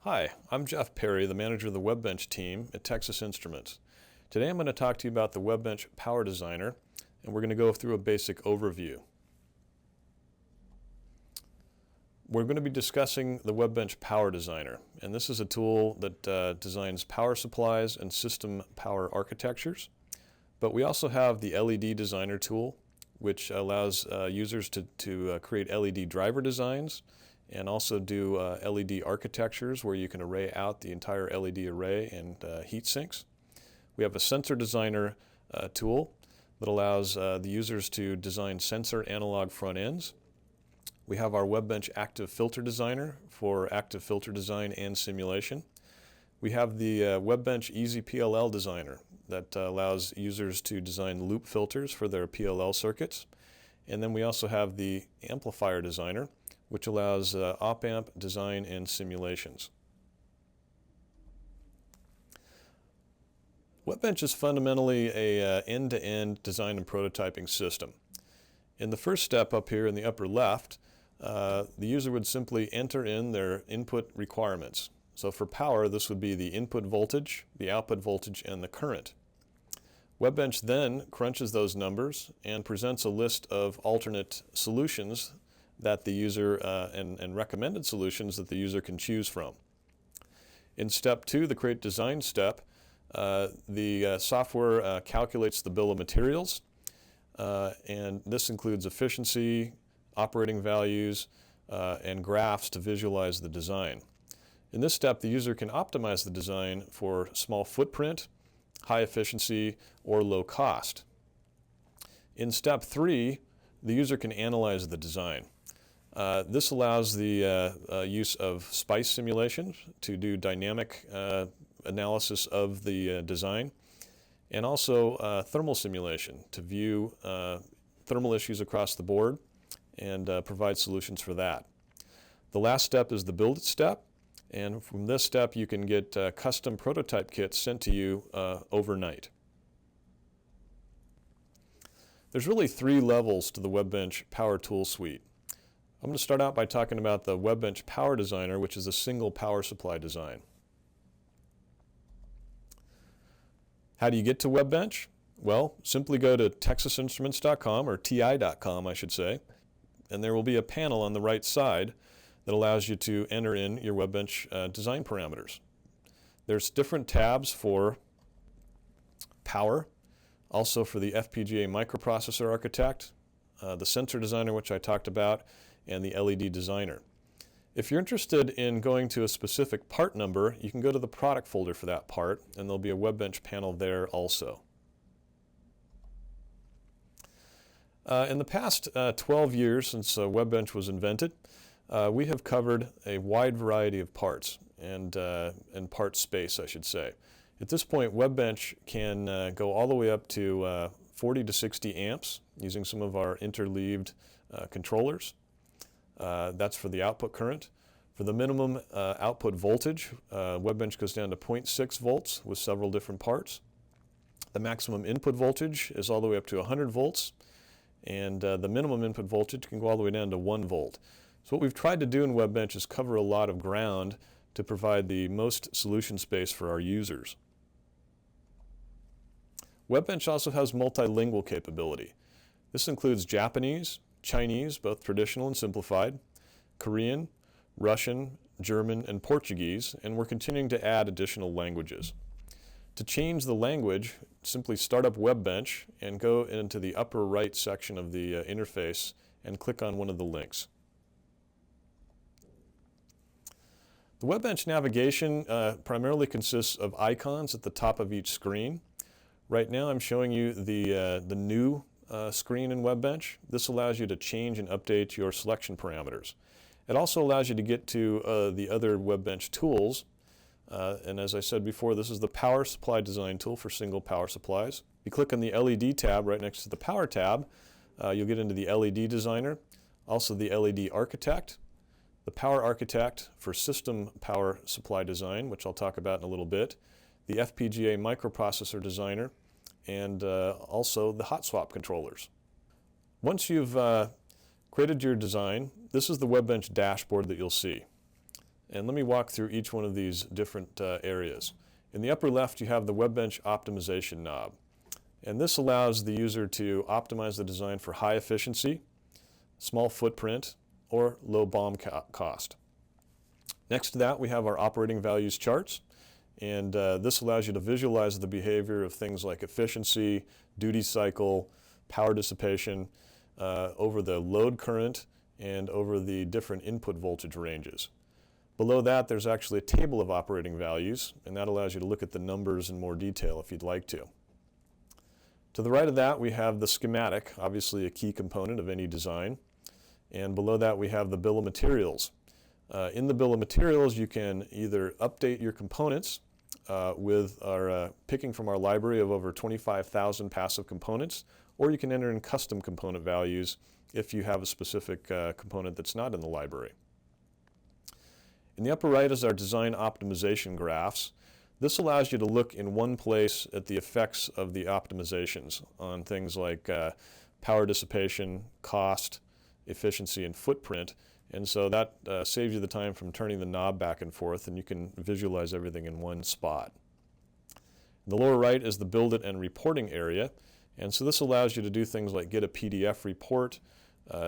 Hi, I'm Jeff Perry, the manager of the WEBENCH team at Texas Instruments. Today I'm going to talk to you about the WEBENCH Power Designer, and we're going to go through a basic overview. We're going to be discussing the WEBENCH Power Designer, and this is a tool that designs power supplies and system power architectures. But we also have the LED Designer tool, which allows users to create LED driver designs and also do LED architectures where you can array out the entire LED array and heat sinks. We have a sensor designer tool that allows the users to design sensor analog front ends. We have our WEBENCH Active Filter Designer for active filter design and simulation. We have the WEBENCH Easy PLL Designer that allows users to design loop filters for their PLL circuits. And then we also have the Amplifier Designer, which allows op-amp design and simulations. WEBENCH is fundamentally a end-to-end design and prototyping system. In the first step up here in the upper left, the user would simply enter in their input requirements. So for power, this would be the input voltage, the output voltage, and the current. WEBENCH then crunches those numbers and presents a list of alternate solutions that the user and recommended solutions that the user can choose from. In step 2, the create design step, the software calculates the bill of materials, and this includes efficiency, operating values, and graphs to visualize the design. In this step, the user can optimize the design for small footprint, high efficiency, or low cost. In step 3, the user can analyze the design. This allows the use of SPICE simulation to do dynamic analysis of the design, and also thermal simulation to view thermal issues across the board and provide solutions for that. The last step is the build it step, and from this step you can get custom prototype kits sent to you overnight. There's really 3 levels to the WEBENCH Power Tool Suite. I'm going to start out by talking about the WEBENCH Power Designer, which is a single power supply design. How do you get to WEBENCH? Well, simply go to texasinstruments.com, or ti.com I should say, and there will be a panel on the right side that allows you to enter in your WEBENCH design parameters. There's different tabs for power, also for the FPGA microprocessor architect, the sensor designer, which I talked about, and the LED designer. If you're interested in going to a specific part number, you can go to the product folder for that part, and there'll be a WEBENCH panel there also. In the past 12 years since WEBENCH was invented, we have covered a wide variety of parts and part space, I should say. At this point, WEBENCH can go all the way up to 40 to 60 amps using some of our interleaved controllers. That's for the output current. For the minimum output voltage, WEBENCH goes down to 0.6 volts with several different parts. The maximum input voltage is all the way up to 100 volts, and the minimum input voltage can go all the way down to 1 volt. So what we've tried to do in WEBENCH is cover a lot of ground to provide the most solution space for our users. WEBENCH also has multilingual capability. This includes Japanese, Chinese, both traditional and simplified, Korean, Russian, German, and Portuguese, and we're continuing to add additional languages. To change the language, simply start up WEBENCH and go into the upper right section of the interface and click on one of the links. The WEBENCH Navigation primarily consists of icons at the top of each screen. Right now I'm showing you the new screen in WEBENCH. This allows you to change and update your selection parameters. It also allows you to get to the other WEBENCH tools, and as I said before, this is the Power Supply Design tool for single power supplies. You click on the LED tab right next to the Power tab, you'll get into the LED Designer, also the LED Architect, the Power Architect for system power supply design, which I'll talk about in a little bit, the FPGA microprocessor designer, and also the hot swap controllers. Once you've created your design, this is the WEBENCH dashboard that you'll see. And let me walk through each one of these different areas. In the upper left, you have the WEBENCH optimization knob. And this allows the user to optimize the design for high efficiency, small footprint, or low BOM cost. Next to that, we have our operating values charts. And this allows you to visualize the behavior of things like efficiency, duty cycle, power dissipation, over the load current, and over the different input voltage ranges. Below that, there's actually a table of operating values, and that allows you to look at the numbers in more detail if you'd like to. To the right of that, we have the schematic, obviously a key component of any design. And below that, we have the bill of materials. In the bill of materials, you can either update your components with our picking from our library of over 25,000 passive components, or you can enter in custom component values if you have a specific component that's not in the library. In the upper right is our design optimization graphs. This allows you to look in one place at the effects of the optimizations on things like power dissipation, cost, efficiency, and footprint. And so that saves you the time from turning the knob back and forth, and you can visualize everything in one spot. In the lower right is the build it and reporting area. And so this allows you to do things like get a PDF report,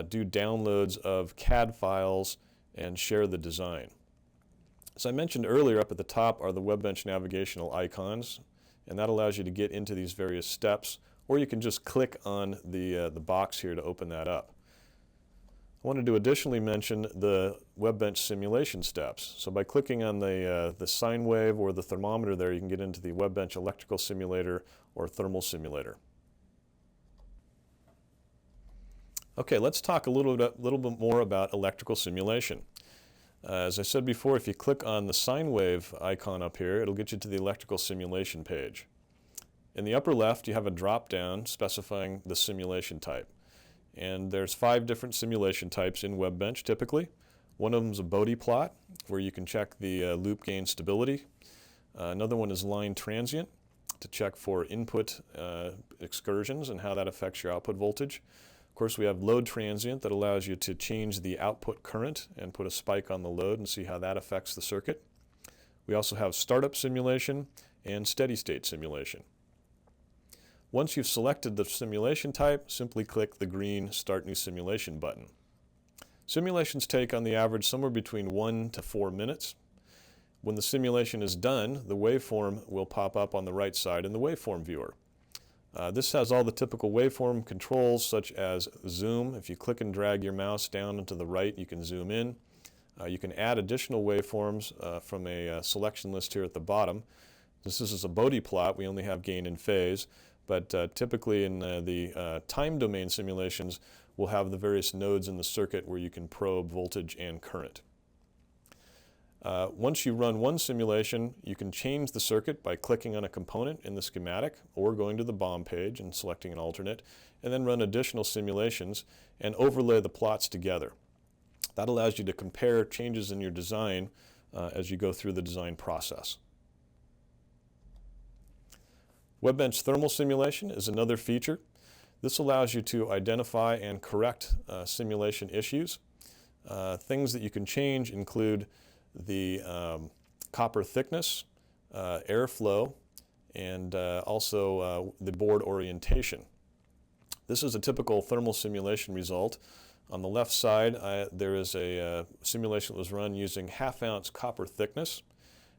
do downloads of CAD files, and share the design. As I mentioned earlier, up at the top are the WEBENCH navigational icons, and that allows you to get into these various steps, or you can just click on the box here to open that up. I wanted to additionally mention the WEBENCH simulation steps. So by clicking on the sine wave or the thermometer there, you can get into the WEBENCH electrical simulator or thermal simulator. Okay, let's talk a little bit more about electrical simulation. As I said before, if you click on the sine wave icon up here, it'll get you to the electrical simulation page. In the upper left, you have a drop-down specifying the simulation type. And there's 5 different simulation types in WEBENCH typically. One of them is a Bode plot, where you can check the loop gain stability. Another one is line transient, to check for input excursions and how that affects your output voltage. Of course, we have load transient that allows you to change the output current and put a spike on the load and see how that affects the circuit. We also have startup simulation and steady state simulation. Once you've selected the simulation type, simply click the green Start New Simulation button. Simulations take on the average somewhere between 1 to 4 minutes. When the simulation is done, the waveform will pop up on the right side in the waveform viewer. This has all the typical waveform controls such as zoom. If you click and drag your mouse down and to the right, you can zoom in. You can add additional waveforms from a selection list here at the bottom. This is a Bode plot. We only have gain and phase, but typically in the time domain simulations, we'll have the various nodes in the circuit where you can probe voltage and current. Once you run one simulation, you can change the circuit by clicking on a component in the schematic or going to the BOM page and selecting an alternate, and then run additional simulations and overlay the plots together. That allows you to compare changes in your design as you go through the design process. WEBENCH thermal simulation is another feature. This allows you to identify and correct simulation issues. Things that you can change include the copper thickness, airflow, and also the board orientation. This is a typical thermal simulation result. On the left side, there is a simulation that was run using 1/2 ounce copper thickness.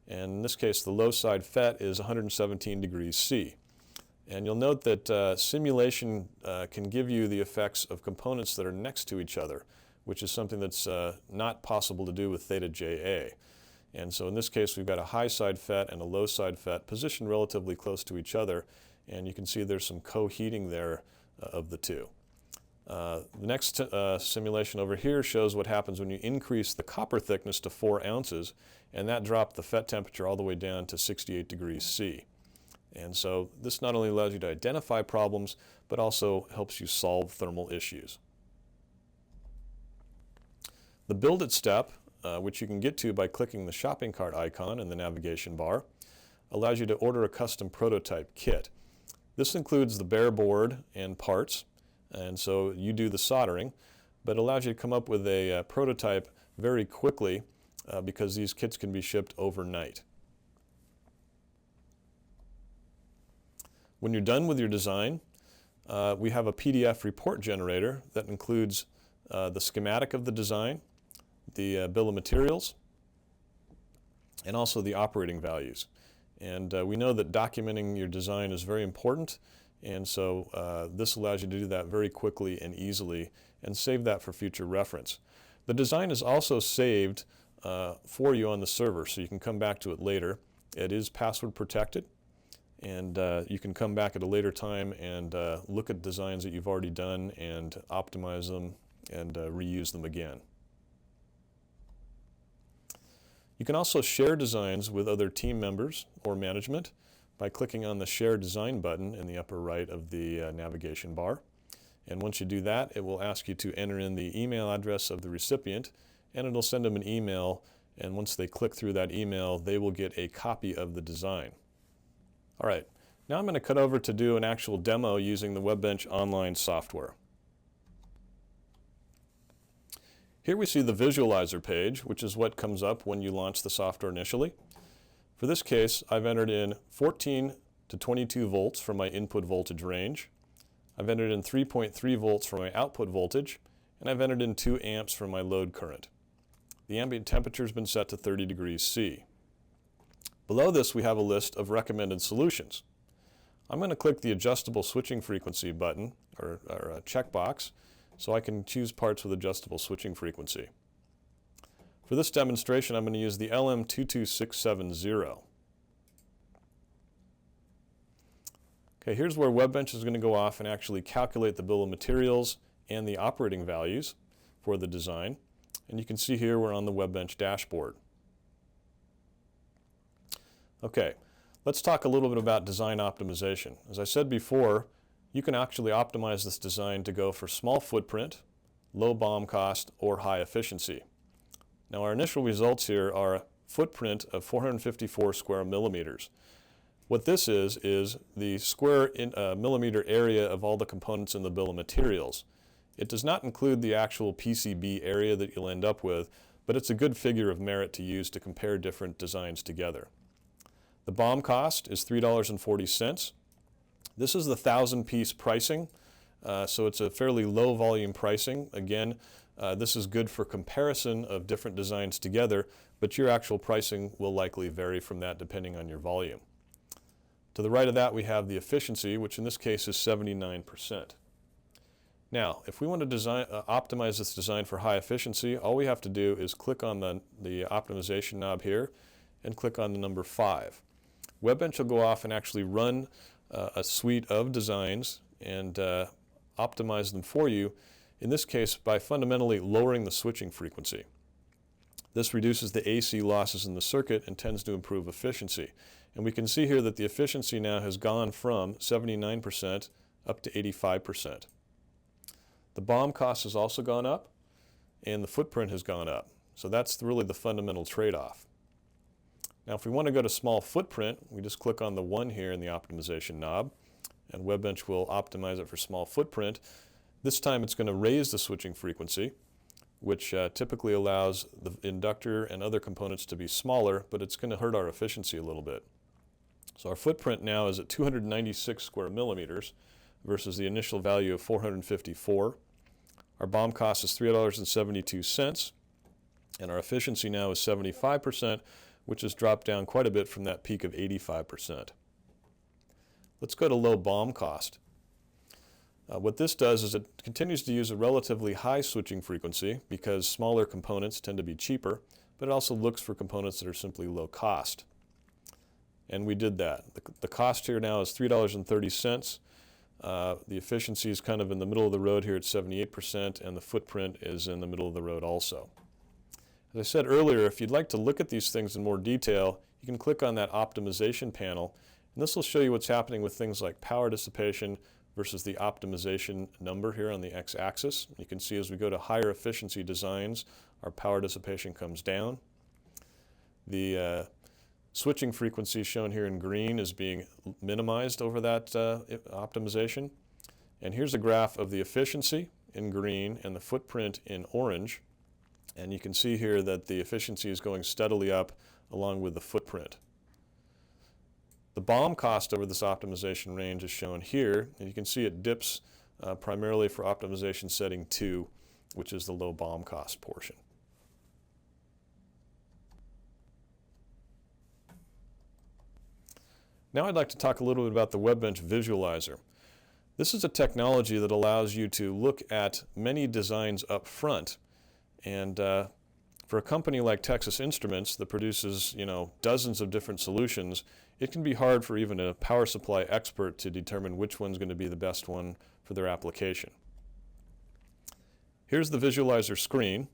And in this case, the low side FET is 117 degrees C. And you'll note that simulation can give you the effects of components that are next to each other, which is something that's not possible to do with theta JA. And so in this case, we've got a high side FET and a low side FET positioned relatively close to each other, and you can see there's some co-heating there of the two. The next simulation over here shows what happens when you increase the copper thickness to 4 ounces, and that dropped the FET temperature all the way down to 68 degrees C. And so this not only allows you to identify problems, but also helps you solve thermal issues. The Build It step, which you can get to by clicking the shopping cart icon in the navigation bar, allows you to order a custom prototype kit. This includes the bare board and parts, and so you do the soldering, but allows you to come up with a prototype very quickly because these kits can be shipped overnight. When you're done with your design, we have a PDF report generator that includes the schematic of the design, the bill of materials, and also the operating values. And we know that documenting your design is very important, and so this allows you to do that very quickly and easily and save that for future reference. The design is also saved for you on the server, so you can come back to it later. It is password protected, and you can come back at a later time and look at designs that you've already done and optimize them and reuse them again. You can also share designs with other team members or management by clicking on the Share Design button in the upper right of the navigation bar. And once you do that, it will ask you to enter in the email address of the recipient, and it'll send them an email, and once they click through that email, they will get a copy of the design. All right, now I'm going to cut over to do an actual demo using the WEBENCH online software. Here we see the Visualizer page, which is what comes up when you launch the software initially. For this case, I've entered in 14 to 22 volts for my input voltage range. I've entered in 3.3 volts for my output voltage, and I've entered in 2 amps for my load current. The ambient temperature has been set to 30 degrees C. Below this, we have a list of recommended solutions. I'm going to click the adjustable switching frequency button, or a checkbox, so I can choose parts with adjustable switching frequency. For this demonstration, I'm going to use the LM22670. Okay, here's where WEBENCH is going to go off and actually calculate the bill of materials and the operating values for the design. And you can see here we're on the WEBENCH dashboard. Okay, let's talk a little bit about design optimization. As I said before, you can actually optimize this design to go for small footprint, low BOM cost, or high efficiency. Now our initial results here are a footprint of 454 square millimeters. What this is the square millimeter area of all the components in the bill of materials. It does not include the actual PCB area that you'll end up with, but it's a good figure of merit to use to compare different designs together. The BOM cost is $3.40. This is the 1,000-piece pricing, so it's a fairly low volume pricing. Again, this is good for comparison of different designs together, but your actual pricing will likely vary from that depending on your volume. To the right of that, we have the efficiency, which in this case is 79%. Now, if we want to optimize this design for high efficiency, all we have to do is click on the optimization knob here and click on the number 5. WEBENCH will go off and actually run a suite of designs and optimize them for you, in this case by fundamentally lowering the switching frequency. This reduces the AC losses in the circuit and tends to improve efficiency. And we can see here that the efficiency now has gone from 79% up to 85%. The BOM cost has also gone up, and the footprint has gone up. So that's really the fundamental trade-off. Now if we want to go to small footprint, we just click on the 1 here in the optimization knob, and WEBENCH will optimize it for small footprint. This time it's going to raise the switching frequency, which typically allows the inductor and other components to be smaller, but it's going to hurt our efficiency a little bit. So our footprint now is at 296 square millimeters versus the initial value of 454. Our BOM cost is $3.72, and our efficiency now is 75%, which has dropped down quite a bit from that peak of 85%. Let's go to low BOM cost. What this does is it continues to use a relatively high switching frequency because smaller components tend to be cheaper, but it also looks for components that are simply low cost. And we did that. The cost here now is $3.30. The efficiency is kind of in the middle of the road here at 78%, and the footprint is in the middle of the road also. As I said earlier, if you'd like to look at these things in more detail, you can click on that optimization panel, and this will show you what's happening with things like power dissipation versus the optimization number here on the x-axis. You can see as we go to higher efficiency designs, our power dissipation comes down. The switching frequency shown here in green is being minimized over that optimization. And here's a graph of the efficiency in green and the footprint in orange. And you can see here that the efficiency is going steadily up along with the footprint. The BOM cost over this optimization range is shown here, and you can see it dips primarily for optimization setting 2, which is the low BOM cost portion. Now I'd like to talk a little bit about the WEBENCH Visualizer. This is a technology that allows you to look at many designs up front. And for a company like Texas Instruments that produces, dozens of different solutions, it can be hard for even a power supply expert to determine which one's going to be the best one for their application. Here's the visualizer screen.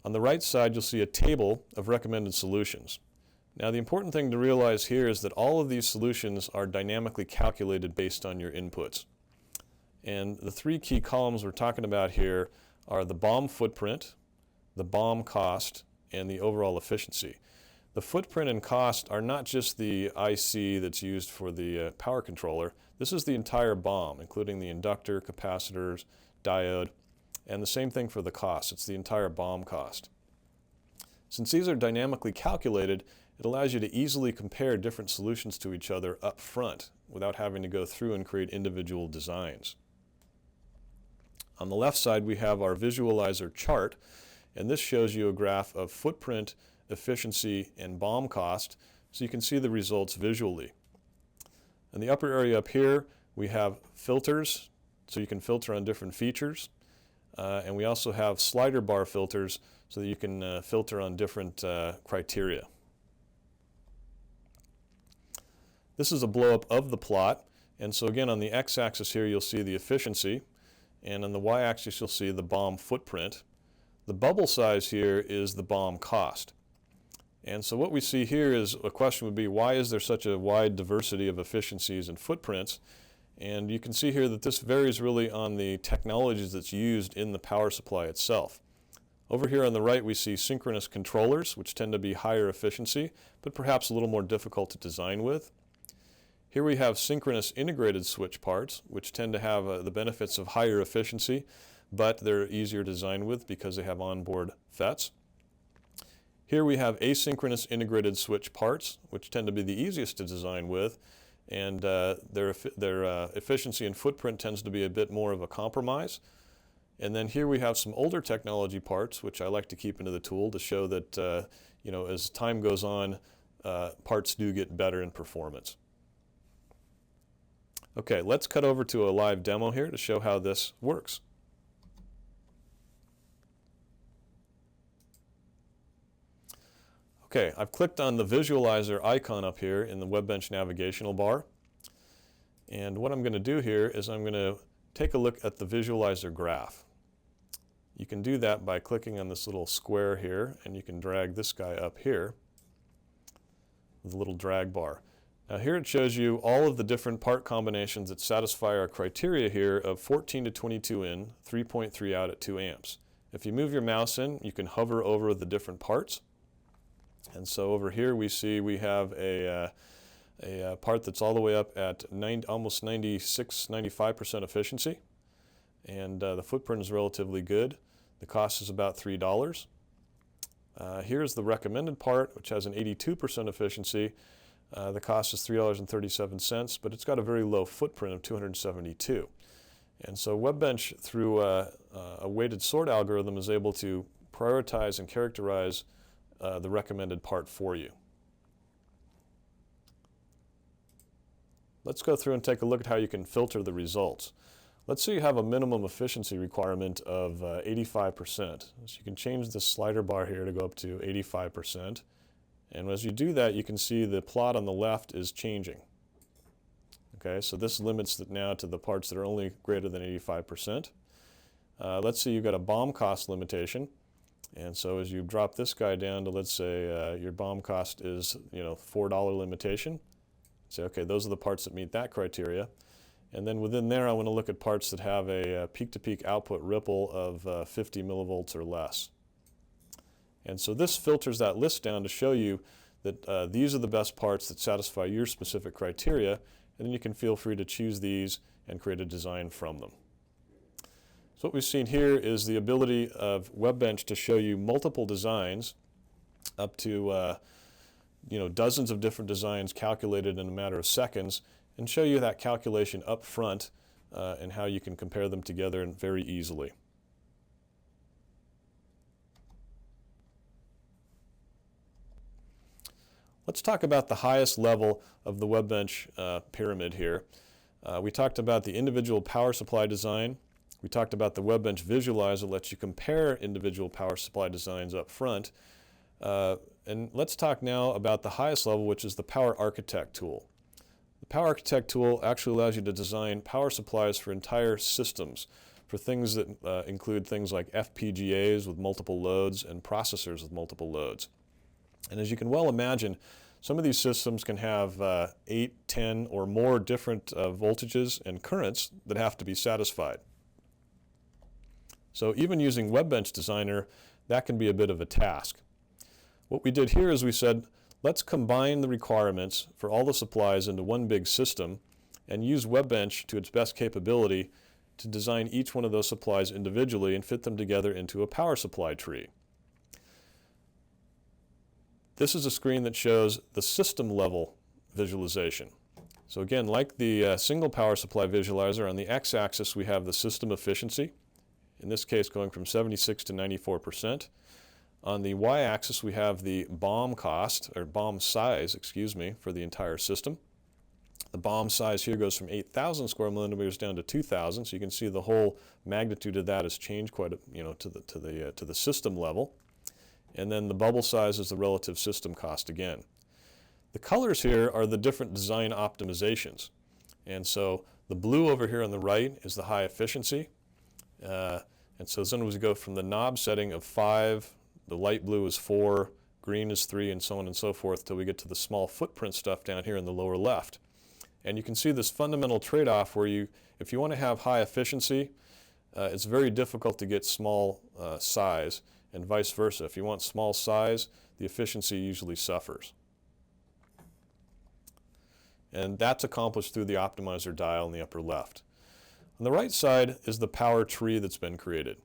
On the right side, you'll see a table of recommended solutions. Now, the important thing to realize here is that all of these solutions are dynamically calculated based on your inputs. And the 3 key columns we're talking about here are the BOM footprint, the BOM cost, and the overall efficiency. The footprint and cost are not just the IC that's used for the power controller. This is the entire BOM, including the inductor, capacitors, diode, and the same thing for the cost. It's the entire BOM cost. Since these are dynamically calculated, it allows you to easily compare different solutions to each other up front without having to go through and create individual designs. On the left side, we have our visualizer chart, and this shows you a graph of footprint, efficiency, and BOM cost, so you can see the results visually. In the upper area up here, we have filters, so you can filter on different features, and we also have slider bar filters, so that you can filter on different criteria. This is a blow-up of the plot, and so again on the x-axis here you'll see the efficiency, and on the y-axis you'll see the BOM footprint. The bubble size here is the BOM cost. And so what we see here is a question would be, why is there such a wide diversity of efficiencies and footprints? And you can see here that this varies really on the technologies that's used in the power supply itself. Over here on the right we see synchronous controllers, which tend to be higher efficiency, but perhaps a little more difficult to design with. Here we have synchronous integrated switch parts, which tend to have the benefits of higher efficiency, but they're easier to design with because they have onboard FETs. Here we have asynchronous integrated switch parts, which tend to be the easiest to design with, and their efficiency and footprint tends to be a bit more of a compromise. And then here we have some older technology parts, which I like to keep into the tool to show that as time goes on, parts do get better in performance. Okay, let's cut over to a live demo here to show how this works. Okay, I've clicked on the visualizer icon up here in the WEBENCH navigational bar. And what I'm going to do here is I'm going to take a look at the visualizer graph. You can do that by clicking on this little square here, and you can drag this guy up here with a little drag bar. Now here it shows you all of the different part combinations that satisfy our criteria here of 14 to 22 in, 3.3 out at 2 amps. If you move your mouse in, you can hover over the different parts. And so over here we see we have a part that's all the way up at almost 95% efficiency. And the footprint is relatively good. The cost is about $3. Here's the recommended part, which has an 82% efficiency. The cost is $3.37, but it's got a very low footprint of 272. And so WEBENCH, through a weighted sort algorithm, is able to prioritize and characterize the recommended part for you. Let's go through and take a look at how you can filter the results. Let's say you have a minimum efficiency requirement of 85%. So you can change the slider bar here to go up to 85%. And as you do that, you can see the plot on the left is changing. Okay, so this limits it now to the parts that are only greater than 85%. Let's say you've got a BOM cost limitation. And so as you drop this guy down to, let's say, your BOM cost is $4 limitation. Say, okay, those are the parts that meet that criteria. And then within there, I want to look at parts that have a peak-to-peak output ripple of 50 millivolts or less. And so this filters that list down to show you that these are the best parts that satisfy your specific criteria, and then you can feel free to choose these and create a design from them. So what we've seen here is the ability of WEBENCH to show you multiple designs up to dozens of different designs calculated in a matter of seconds, and show you that calculation up front and how you can compare them together very easily. Let's talk about the highest level of the WEBENCH pyramid here. We talked about the individual power supply design. We talked about the WEBENCH Visualizer, lets you compare individual power supply designs up front. And let's talk now about the highest level, which is the Power Architect tool. The Power Architect tool actually allows you to design power supplies for entire systems, for things that include things like FPGAs with multiple loads and processors with multiple loads. And as you can well imagine, some of these systems can have 8, 10, or more different voltages and currents that have to be satisfied. So even using WEBENCH Designer, that can be a bit of a task. What we did here is we said, let's combine the requirements for all the supplies into one big system and use WEBENCH to its best capability to design each one of those supplies individually and fit them together into a power supply tree. This is a screen that shows the system level visualization. So again, like the single power supply visualizer, on the x-axis we have the system efficiency, in this case going from 76 to 94%. On the y-axis we have the BOM cost, or BOM size, excuse me, for the entire system. The BOM size here goes from 8,000 square millimeters down to 2,000, so you can see the whole magnitude of that has changed quite to the system level. And then the bubble size is the relative system cost again. The colors here are the different design optimizations. And so the blue over here on the right is the high efficiency. And so sometimes we go from the knob setting of 5, the light blue is 4, green is 3, and so on and so forth till we get to the small footprint stuff down here in the lower left. And you can see this fundamental trade-off where if you want to have high efficiency, it's very difficult to get small size, and vice versa. If you want small size, the efficiency usually suffers. And that's accomplished through the optimizer dial in the upper left. On the right side is the power tree that's been created.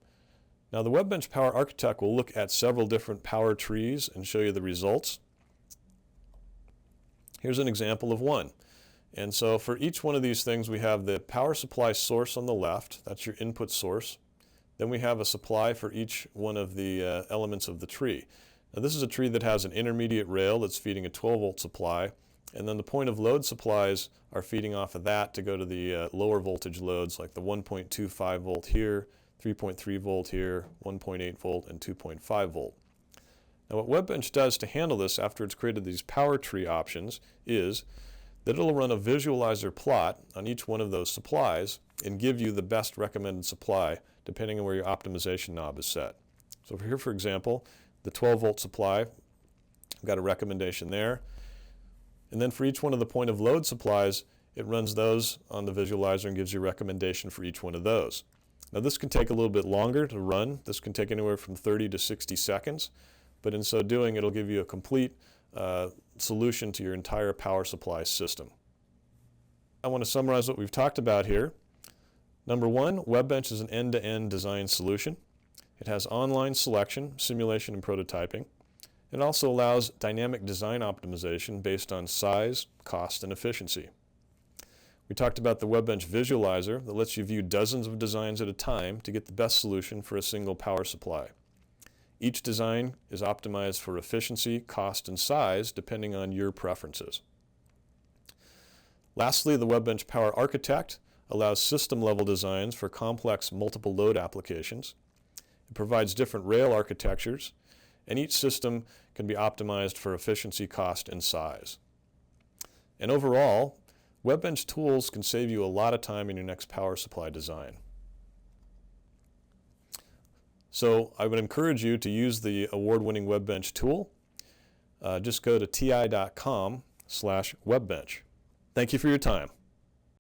Now the WEBENCH Power Architect will look at several different power trees and show you the results. Here's an example of one. And so for each one of these things we have the power supply source on the left, that's your input source. Then we have a supply for each one of the elements of the tree. Now this is a tree that has an intermediate rail that's feeding a 12-volt supply, and then the point of load supplies are feeding off of that to go to the lower voltage loads like the 1.25 volt here, 3.3 volt here, 1.8 volt, and 2.5 volt. Now what WEBENCH does to handle this after it's created these power tree options is that it'll run a visualizer plot on each one of those supplies and give you the best recommended supply depending on where your optimization knob is set. So here, for example, the 12 volt supply, I've got a recommendation there. And then for each one of the point of load supplies, it runs those on the visualizer and gives you a recommendation for each one of those. Now this can take a little bit longer to run. This can take anywhere from 30 to 60 seconds, but in so doing it'll give you a complete solution to your entire power supply system. I want to summarize what we've talked about here. Number one, WEBENCH is an end-to-end design solution. It has online selection, simulation, and prototyping. It also allows dynamic design optimization based on size, cost, and efficiency. We talked about the WEBENCH Visualizer that lets you view dozens of designs at a time to get the best solution for a single power supply. Each design is optimized for efficiency, cost, and size depending on your preferences. Lastly, the WEBENCH Power Architect allows system-level designs for complex multiple load applications. It provides different rail architectures, and each system can be optimized for efficiency, cost, and size. And overall, WEBENCH Tools can save you a lot of time in your next power supply design. So I would encourage you to use the award-winning WEBENCH tool. Just go to ti.com/WEBENCH. Thank you for your time.